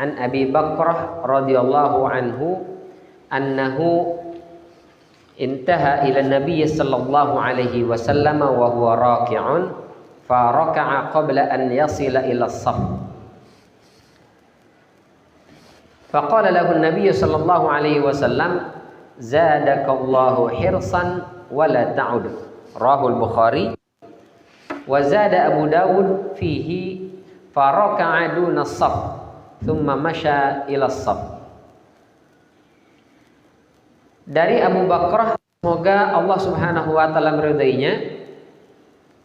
an Abi Bakrah radhiyallahu anhu annahu intaha ila Nabi sallallahu alaihi wasallam wa huwa raki'un fa raka'a qabla an yasila ila as-saff. Faqala lahu an-nabiy sallallahu alaihi wasallam zadakallahu hirsan wa la ta'ud. Rahul Bukhari. Wa zada Abu Dawud fihi fa raka'a duna as-saff thumma masya ila as-saff. Dari Abu Bakrah, semoga Allah Subhanahu wa taala meridainya.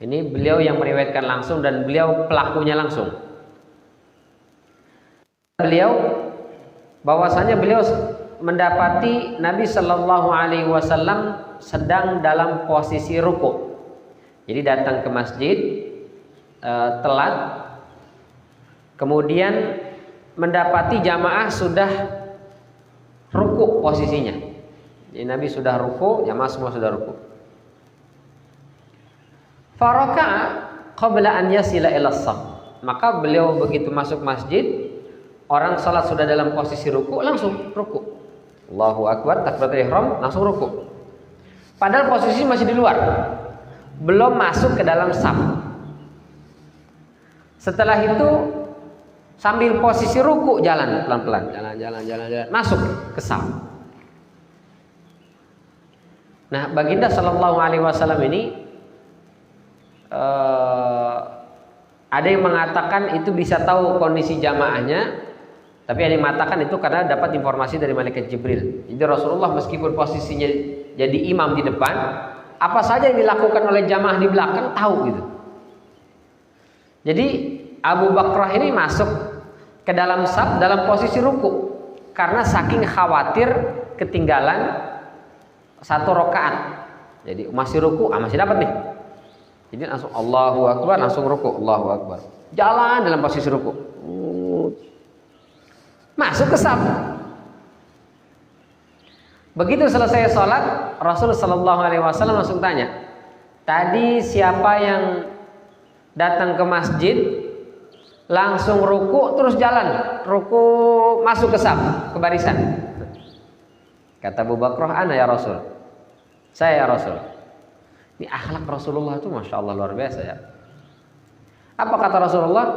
Ini beliau yang meriwayatkan langsung dan beliau pelakunya langsung. Beliau bahwasanya beliau mendapati Nabi Shallallahu alaihi wasallam sedang dalam posisi ruku. Jadi datang ke masjid telat, kemudian mendapati jamaah sudah ruku posisinya. Jadi Nabi sudah ruku, jamaah semua sudah ruku. Faraka'a qabla an yasila ila as-saff. Maka beliau begitu masuk masjid, orang salat sudah dalam posisi ruku, langsung ruku. Allahu akbar, takbiratul ihram, langsung ruku. Padahal posisi masih di luar. Belum masuk ke dalam saf. Setelah itu sambil posisi ruku jalan pelan-pelan, jalan, masuk ke saf. Nah, baginda Shallallahu alaihi wasallam ini ada yang mengatakan itu bisa tahu kondisi jamaahnya, tapi ada yang mengatakan itu karena dapat informasi dari malaikat Jibril. Jadi Rasulullah meskipun posisinya jadi imam di depan, apa saja yang dilakukan oleh jamaah di belakang tahu gitu. Jadi Abu Bakrah ini masuk ke dalam saf dalam posisi ruku karena saking khawatir ketinggalan satu rakaat. Jadi masih ruku, masih dapat nih. Jadi langsung Allahu akbar, langsung ruku, Allahu akbar. Jalan dalam posisi ruku. Masuk ke saf. Begitu selesai sholat, Rasul Shallallahu alaihi wasallam langsung tanya, tadi siapa yang datang ke masjid langsung ruku terus jalan, ruku masuk ke saf, ke barisan. Kata Abu Bakrah, ana ya Rasul. Saya ya Rasul. Ini akhlak Rasulullah itu Masya Allah luar biasa ya. Apa kata Rasulullah?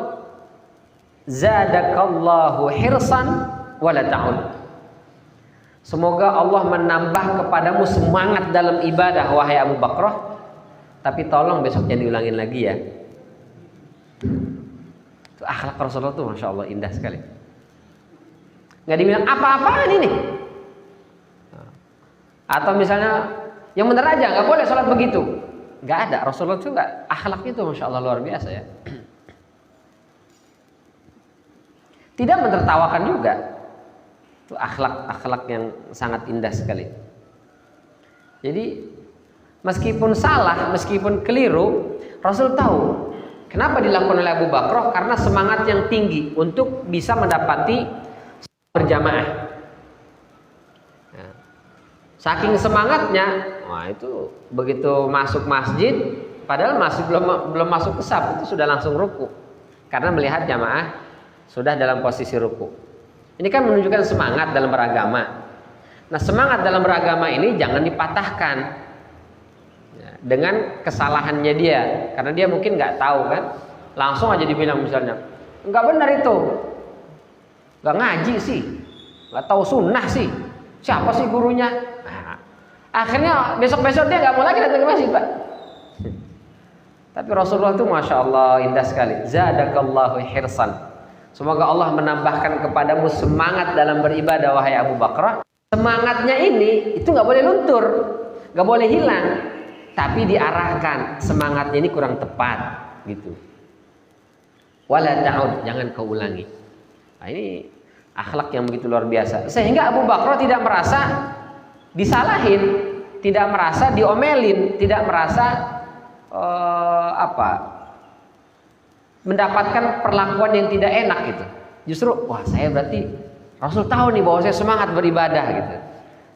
Zadakallahu hirsan wa la ta'ud. Semoga Allah menambah kepadamu semangat dalam ibadah wahai Abu Bakrah, tapi tolong besok jangan diulangin lagi ya. Itu akhlak Rasulullah itu Masya Allah indah sekali. Nggak dibilang apa-apaan ini. Atau misalnya yang benar aja nggak boleh sholat begitu, nggak ada. Rasulullah itu nggak, akhlaknya itu Masya Allah luar biasa ya. Tidak menertawakan juga. Itu akhlak yang sangat indah sekali. Jadi meskipun salah, meskipun keliru, Rasul tahu kenapa dilakukan oleh Abu Bakrah, karena semangat yang tinggi untuk bisa mendapati berjamaah. Nah, saking semangatnya, wah itu begitu masuk masjid, padahal masih belum masuk ke saf, itu sudah langsung ruku karena melihat jamaah sudah dalam posisi ruku. Ini kan menunjukkan semangat dalam beragama. Nah, semangat dalam beragama ini jangan dipatahkan ya, dengan kesalahannya dia, karena dia mungkin nggak tahu kan, langsung aja dibilang misalnya, nggak benar itu, nggak ngaji sih, nggak tahu sunnah sih, siapa sih gurunya? Nah, akhirnya besok-besok dia nggak mau lagi datang ke masjid, Pak. Tapi Rasulullah itu Masya Allah indah sekali. Zadakallahu hirsan. Semoga Allah menambahkan kepadamu semangat dalam beribadah wahai Abu Bakrah. Semangatnya ini itu nggak boleh luntur, nggak boleh hilang, tapi diarahkan. Semangatnya ini kurang tepat, gitu. Wala ta'ud, jangan kau ulangi. Nah, ini akhlak yang begitu luar biasa. Sehingga Abu Bakrah tidak merasa disalahin, tidak merasa diomelin, tidak merasa mendapatkan perlakuan yang tidak enak gitu. Justru, wah saya berarti Rasul tahu nih bahwa saya semangat beribadah gitu.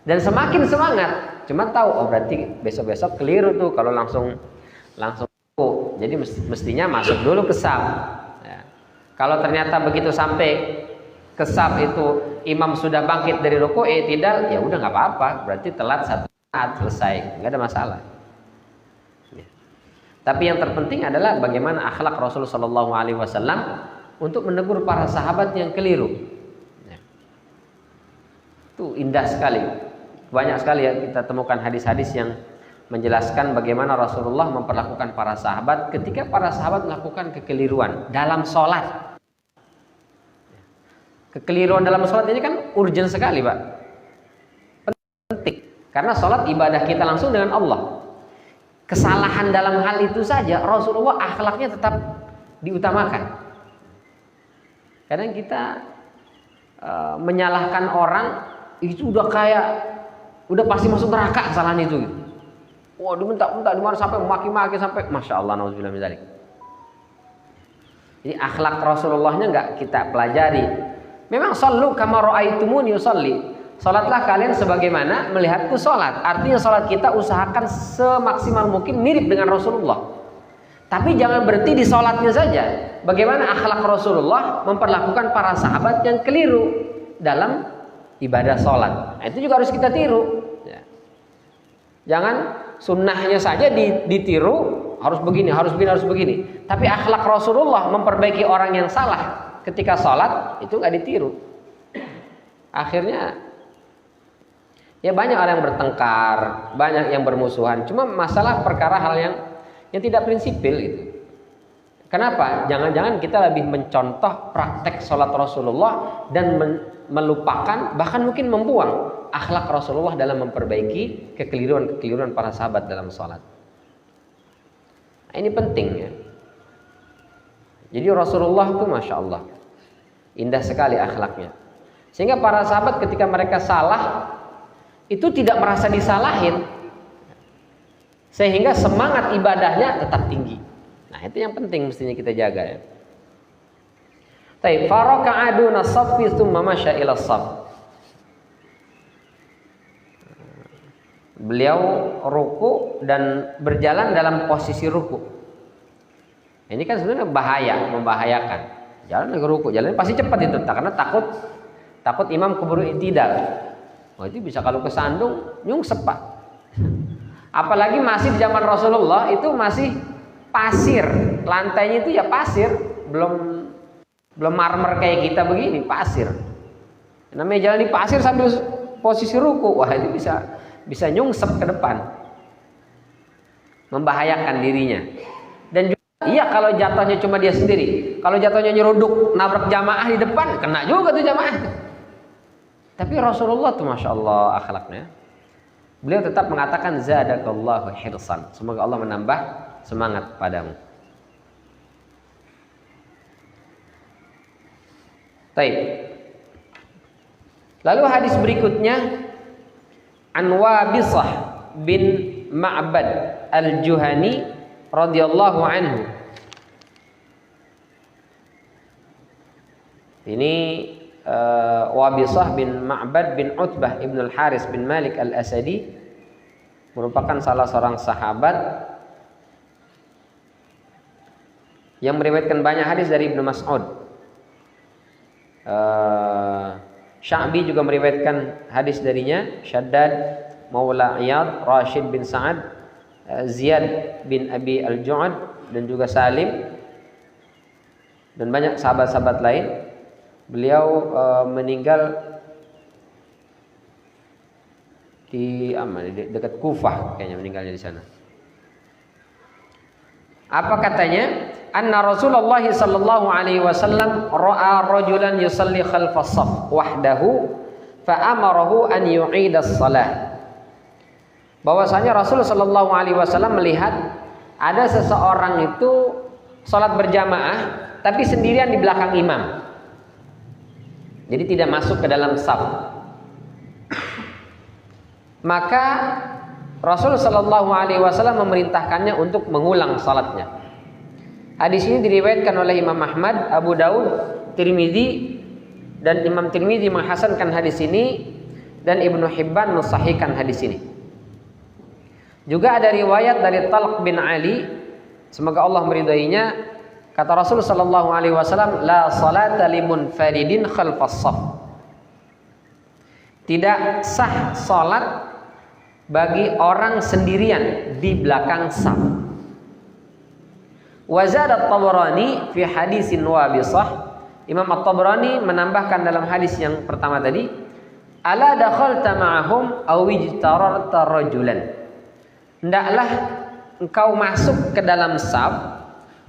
Dan semakin semangat, cuma tahu oh berarti besok-besok keliru tuh kalau langsung jadi mestinya masuk dulu ke saf. Ya. Kalau ternyata begitu sampai ke kesab itu imam sudah bangkit dari ruku' i'tidal, ya udah nggak apa-apa, berarti telat 1 rakaat selesai, nggak ada masalah. Ya. Tapi yang terpenting adalah bagaimana akhlak Rasulullah Shallallahu Alaihi Wasallam untuk menegur para sahabat yang keliru. Ya. Itu indah sekali, banyak sekali ya kita temukan hadis-hadis yang menjelaskan bagaimana Rasulullah memperlakukan para sahabat ketika para sahabat melakukan kekeliruan dalam sholat. Kekeliruan dalam sholat ini kan urgent sekali, Pak. Penting. Karena sholat ibadah kita langsung dengan Allah. Kesalahan dalam hal itu saja Rasulullah akhlaknya tetap diutamakan. Kadang kita menyalahkan orang itu udah pasti masuk neraka kesalahan itu. Gitu. Wah, diminta dimana sampai maki-maki sampai masya Allah, nauzubillah min dzalik. Jadi akhlak Rasulullahnya nggak kita pelajari. Memang sallu kama ra'aitumuni usolli. Salatlah kalian sebagaimana melihatku salat. Artinya salat kita usahakan semaksimal mungkin mirip dengan Rasulullah. Tapi jangan berhenti di salatnya saja. Bagaimana akhlak Rasulullah memperlakukan para sahabat yang keliru dalam ibadah salat. Nah, itu juga harus kita tiru. Ya. Jangan sunnahnya saja ditiru, harus begini, harus begini. Tapi akhlak Rasulullah memperbaiki orang yang salah ketika sholat itu nggak ditiru. Akhirnya ya banyak orang yang bertengkar, banyak yang bermusuhan. Cuma masalah perkara hal yang tidak prinsipil itu. Kenapa? Jangan-jangan kita lebih mencontoh praktek sholat Rasulullah dan melupakan, bahkan mungkin membuang akhlak Rasulullah dalam memperbaiki kekeliruan para sahabat dalam sholat. Nah, ini penting ya. Jadi Rasulullah itu masya Allah indah sekali akhlaknya. Sehingga para sahabat ketika mereka salah itu tidak merasa disalahin, sehingga semangat ibadahnya tetap tinggi. Nah itu yang penting mestinya kita jaga ya. Taib faraka'aduna saffi thumma masya ila saff. Beliau ruku dan berjalan dalam posisi ruku. Ini kan sebenarnya membahayakan. Jalan ke ruku, jalan pasti cepat itu, karena takut imam keburu i'tidal. Oh itu bisa kalau kesandung nyungsep Pak. Apalagi masih di zaman Rasulullah itu masih pasir, lantainya itu ya pasir, belum marmer kayak kita begini, pasir. Namanya jalan di pasir sambil posisi ruku, wah itu bisa nyungsep ke depan, membahayakan dirinya. Dan juga, iya kalau jatuhnya cuma dia sendiri, kalau jatuhnya nyeruduk nabrak jamaah di depan, kena juga tuh jamaah. Tapi Rasulullah tuh masya Allah akhlaknya, beliau tetap mengatakan zadakallahu hirsan, semoga Allah menambah semangat padamu. Baik. Lalu hadis berikutnya An Wabisah bin Ma'bad al-Juhani radhiyallahu anhu. Ini Wabisah bin Ma'bad bin Utbah ibn al-Haris bin Malik al-Asadi merupakan salah seorang sahabat yang meriwayatkan banyak hadis dari Ibnu Mas'ud. Sya'bi juga meriwayatkan hadis darinya, Syaddad Maula Iyad, Rashid bin Sa'ad, Ziyad bin Abi al-Ju'ad, dan juga Salim, dan banyak sahabat-sahabat lain. Beliau meninggal di dekat Kufah, kayaknya meninggalnya di sana. Apa katanya? Anna Rasulullah sallallahu alaihi wasallam ra'a rajulan yusalli khalfas shaf wahdahu fa amarahu an yu'ida as-salah. Bahwasanya Rasul sallallahu alaihi wasallam melihat ada seseorang itu salat berjamaah tapi sendirian di belakang imam. Jadi tidak masuk ke dalam shaf. Maka Rasul sallallahu alaihi wasallam memerintahkannya untuk mengulang salatnya. Hadis ini diriwayatkan oleh Imam Ahmad, Abu Daud, Tirmizi, dan Imam Tirmizi menghasankan hadis ini, dan Ibnu Hibban mensahihkan hadis ini. Juga ada riwayat dari Talq bin Ali, semoga Allah meridainya, Kata Rasul sallallahu alaihi wasallam, la salata limunfaridin khalfas shaf. Tidak sah salat bagi orang sendirian di belakang shaf. Wa zada at-Tabarani fi hadisin wabisah. Imam At-Tabarani menambahkan dalam hadis yang pertama tadi, ala dakhalta ma'ahum aw ijtararta rajulan. Hendaklah engkau masuk ke dalam shaf,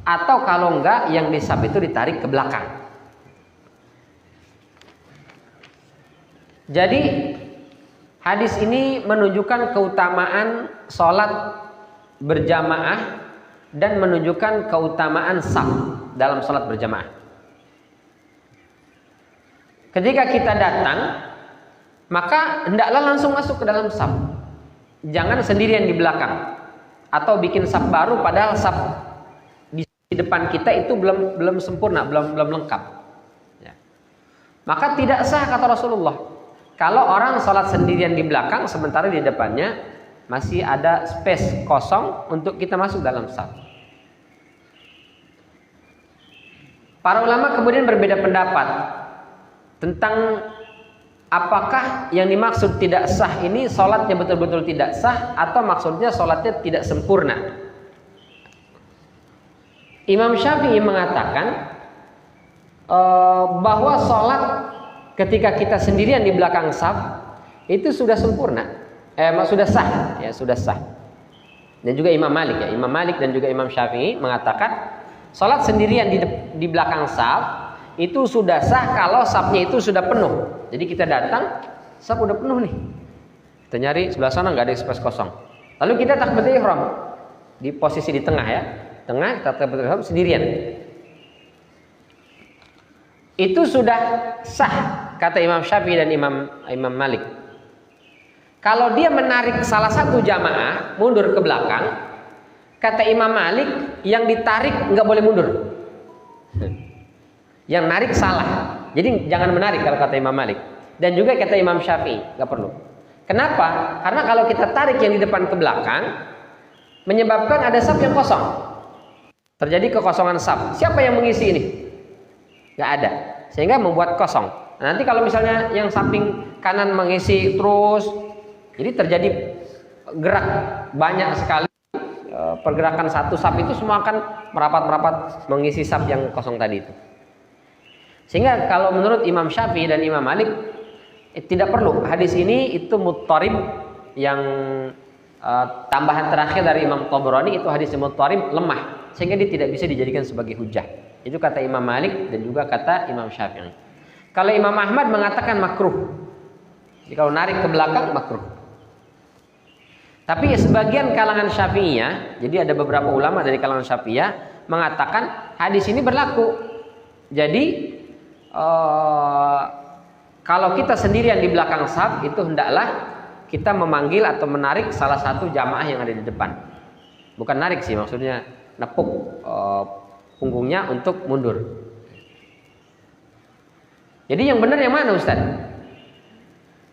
atau kalau enggak yang di shaf itu ditarik ke belakang. Jadi hadis ini menunjukkan keutamaan sholat berjamaah dan menunjukkan keutamaan shaf dalam sholat berjamaah. Ketika kita datang, maka hendaklah langsung masuk ke dalam shaf. Jangan sendirian di belakang atau bikin shaf baru padahal shaf di depan kita itu belum sempurna, belum lengkap. Ya. Maka tidak sah kata Rasulullah kalau orang sholat sendirian di belakang sementara di depannya masih ada space kosong untuk kita masuk dalam shaf. Para ulama kemudian berbeda pendapat tentang apakah yang dimaksud tidak sah ini sholatnya betul-betul tidak sah atau maksudnya sholatnya tidak sempurna. Imam Syafi'i mengatakan bahwa sholat ketika kita sendirian di belakang shaf itu sudah sempurna, sudah sah, ya sudah sah. Dan juga Imam Malik, ya Imam Malik dan juga Imam Syafi'i mengatakan sholat sendirian di belakang shaf itu sudah sah kalau shafnya itu sudah penuh. Jadi kita datang, shaf udah penuh nih, kita nyari sebelah sana nggak ada space kosong. Lalu kita takbiratul ihram di posisi di tengah ya. Tengah takbiratul ihram sendirian. Itu sudah sah kata Imam Syafi'i dan Imam Malik. Kalau dia menarik salah satu jamaah mundur ke belakang, kata Imam Malik yang ditarik nggak boleh mundur. Yang narik salah. Jadi jangan menarik kalau kata Imam Malik. Dan juga kata Imam Syafi'i nggak perlu. Kenapa? Karena kalau kita tarik yang di depan ke belakang menyebabkan ada shaf yang kosong. Terjadi kekosongan shaf. Siapa yang mengisi ini? Nggak ada. Sehingga membuat kosong. Nanti kalau misalnya yang samping kanan mengisi terus, jadi terjadi gerak banyak sekali. Pergerakan satu shaf itu semua akan merapat-merapat mengisi shaf yang kosong tadi itu. Sehingga kalau menurut Imam Syafi'i dan Imam Malik tidak perlu. Hadis ini itu muttarib yang tambahan terakhir dari Imam Tabarani itu hadis muttarib lemah. Sehingga dia tidak bisa dijadikan sebagai hujah. Itu kata Imam Malik dan juga kata Imam Syafi'i. Kalau Imam Ahmad mengatakan makruh. Jadi kalau narik ke belakang makruh. Tapi sebagian kalangan Syafi'iyah, jadi ada beberapa ulama dari kalangan Syafi'iyah mengatakan hadis ini berlaku. Jadi kalau kita sendirian di belakang shaf itu hendaklah kita memanggil atau menarik salah satu jamaah yang ada di depan. Bukan narik sih, maksudnya nepuk punggungnya untuk mundur. Jadi yang benar yang mana Ustaz?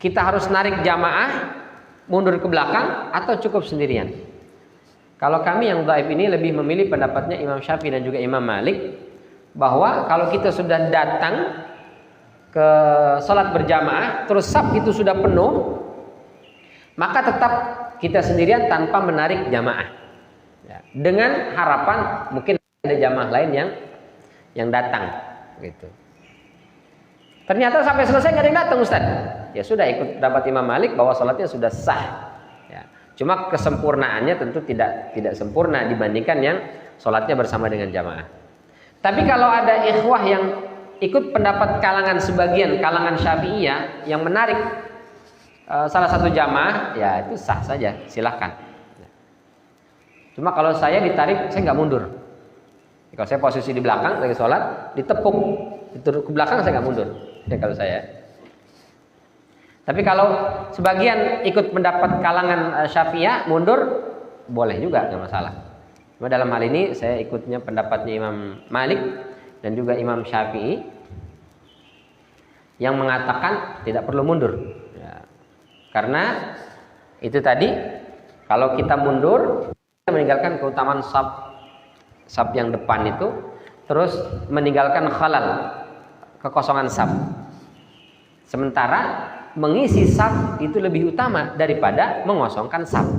Kita harus narik jamaah mundur ke belakang atau cukup sendirian? Kalau kami yang dhaif ini lebih memilih pendapatnya Imam Syafi'i dan juga Imam Malik bahwa kalau kita sudah datang ke sholat berjamaah terus shaf itu sudah penuh, maka tetap kita sendirian tanpa menarik jamaah ya, dengan harapan mungkin ada jamaah lain yang datang gitu. Ternyata sampai selesai nggak ada yang datang Ustaz. Ya sudah ikut pendapat Imam Malik bahwa sholatnya sudah sah ya. Cuma kesempurnaannya tentu tidak sempurna dibandingkan yang sholatnya bersama dengan jamaah. Tapi kalau ada ikhwah yang ikut pendapat sebagian kalangan Syafi'iyah yang menarik salah satu jamaah, ya itu sah saja, silahkan. Cuma kalau saya ditarik, saya nggak mundur. Kalau saya posisi di belakang lagi sholat, ditepuk, dituruh ke belakang, saya nggak mundur. Ya, kalau saya. Tapi kalau sebagian ikut pendapat kalangan Syafi'iyah mundur, boleh juga, nggak masalah. Cuma dalam hal ini saya ikutnya pendapatnya Imam Malik dan juga Imam Syafi'i yang mengatakan tidak perlu mundur ya. Karena itu tadi kalau kita mundur kita meninggalkan keutamaan shaf yang depan itu, terus meninggalkan khalal, kekosongan saf. Sementara mengisi saf itu lebih utama daripada mengosongkan saf.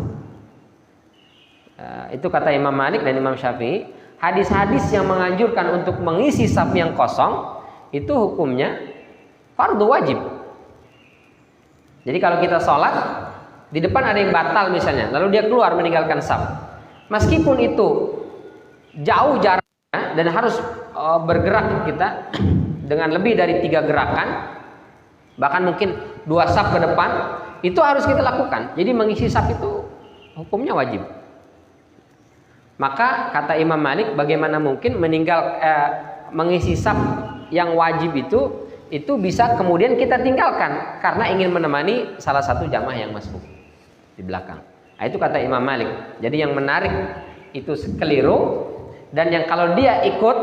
Itu kata Imam Malik dan Imam Syafi'i. Hadis-hadis yang menganjurkan untuk mengisi saf yang kosong itu hukumnya fardu wajib. Jadi kalau kita sholat di depan ada yang batal misalnya, lalu dia keluar meninggalkan saf, meskipun itu jauh jaraknya dan harus bergerak kita dengan lebih dari 3 gerakan, bahkan mungkin 2 saf ke depan, itu harus kita lakukan. Jadi mengisi saf itu hukumnya wajib. Maka kata Imam Malik, bagaimana mungkin mengisi saf yang wajib itu bisa kemudian kita tinggalkan karena ingin menemani salah satu jamaah yang masbuk di belakang. Nah, itu kata Imam Malik. Jadi yang menarik itu keliru, dan yang kalau dia ikut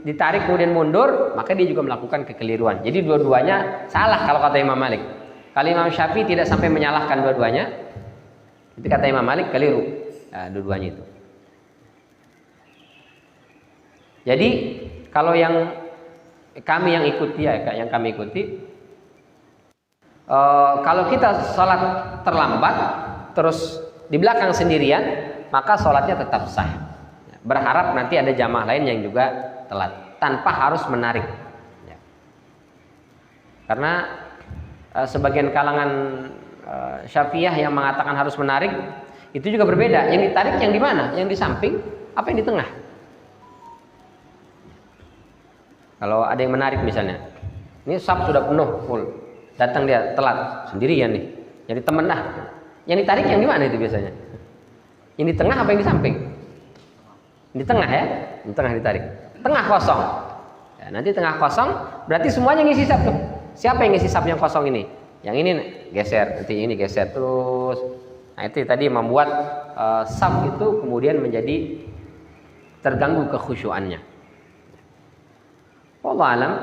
ditarik kemudian mundur, maka dia juga melakukan kekeliruan. Jadi dua-duanya salah kalau kata Imam Malik. Kalau Imam Syafi'i tidak sampai menyalahkan dua-duanya, itu kata Imam Malik keliru. Nah, dua-duanya itu. Jadi kalau yang kami yang ikuti kalau kita sholat terlambat terus di belakang sendirian, maka sholatnya tetap sah. Berharap nanti ada jamaah lain yang juga telat tanpa harus menarik. Karena sebagian kalangan Syafi'iyah yang mengatakan harus menarik itu juga berbeda. Yang ditarik yang di mana? Yang di samping apa yang di tengah? Kalau ada yang menarik misalnya, ini saf sudah penuh full, datang dia telat sendirian nih, jadi temen dah. Yang ditarik yang di mana itu biasanya? Yang di tengah apa yang di samping? Di tengah ya, di tengah ditarik. Tengah kosong. Ya, nanti tengah kosong berarti semuanya ngisi saf tuh. Siapa yang ngisi saf yang kosong ini? Yang ini geser, nanti ini geser terus. Nah itu tadi membuat saf itu kemudian menjadi terganggu kekhusyuannya. Wallahu alam,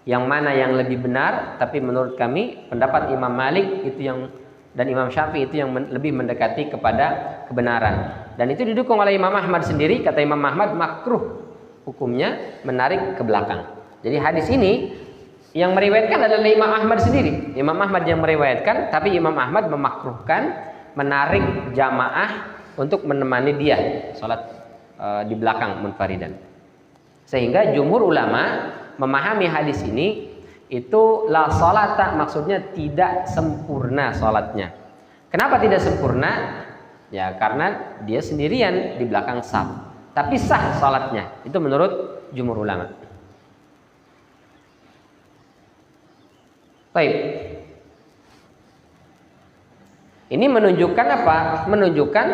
yang mana yang lebih benar, tapi menurut kami pendapat Imam Malik itu yang dan Imam Syafi'i itu yang lebih mendekati kepada kebenaran. Dan itu didukung oleh Imam Ahmad sendiri. Kata Imam Ahmad makruh hukumnya menarik ke belakang. Jadi hadis ini yang meriwayatkan adalah Imam Ahmad sendiri. Imam Ahmad yang meriwayatkan, tapi Imam Ahmad memakruhkan menarik jamaah untuk menemani dia sholat di belakang munfaridan. Sehingga jumhur ulama memahami hadis ini itu la sholata, maksudnya tidak sempurna sholatnya. Kenapa tidak sempurna? Ya karena dia sendirian di belakang saf, tapi sah sholatnya. Itu menurut jumhur ulama. Baik. Ini menunjukkan apa? Menunjukkan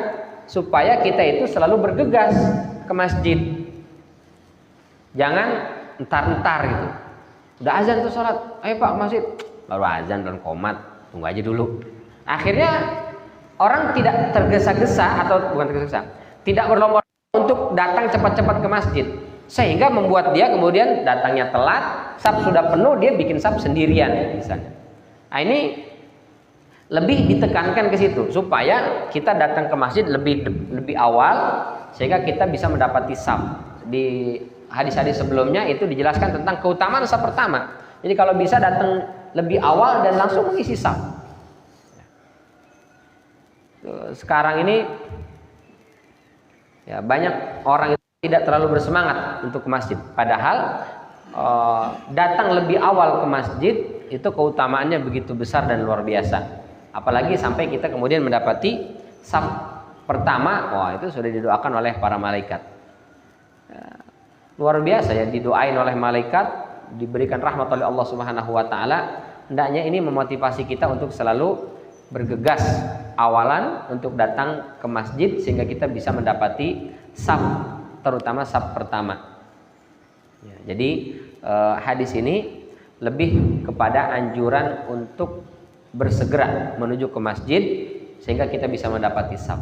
supaya kita itu selalu bergegas ke masjid. Jangan entar-entar gitu. Udah azan tuh sholat, ayo pak masjid. Baru azan dan komat, tunggu aja dulu. Akhirnya orang tidak tergesa-gesa atau bukan tergesa-gesa, tidak berlomba-lomba untuk datang cepat-cepat ke masjid, sehingga membuat dia kemudian datangnya telat, saf sudah penuh, dia bikin saf sendirian misalnya. Nah ini lebih ditekankan ke situ supaya kita datang ke masjid lebih awal sehingga kita bisa mendapati saf. Di hadis-hadis sebelumnya itu dijelaskan tentang keutamaan saf pertama. Jadi kalau bisa datang lebih awal dan langsung mengisi saf. Sekarang ini ya banyak orang yang tidak terlalu bersemangat untuk ke masjid. Padahal datang lebih awal ke masjid itu keutamaannya begitu besar dan luar biasa. Apalagi sampai kita kemudian mendapati saf pertama, wah itu sudah didoakan oleh para malaikat. Luar biasa ya, didoain oleh malaikat, diberikan rahmat oleh Allah Subhanahu wa taala. Hendaknya ini memotivasi kita untuk selalu bergegas awalan untuk datang ke masjid sehingga kita bisa mendapati saf, terutama saf pertama. Ya, jadi hadis ini lebih kepada anjuran untuk bersegera menuju ke masjid sehingga kita bisa mendapati saf.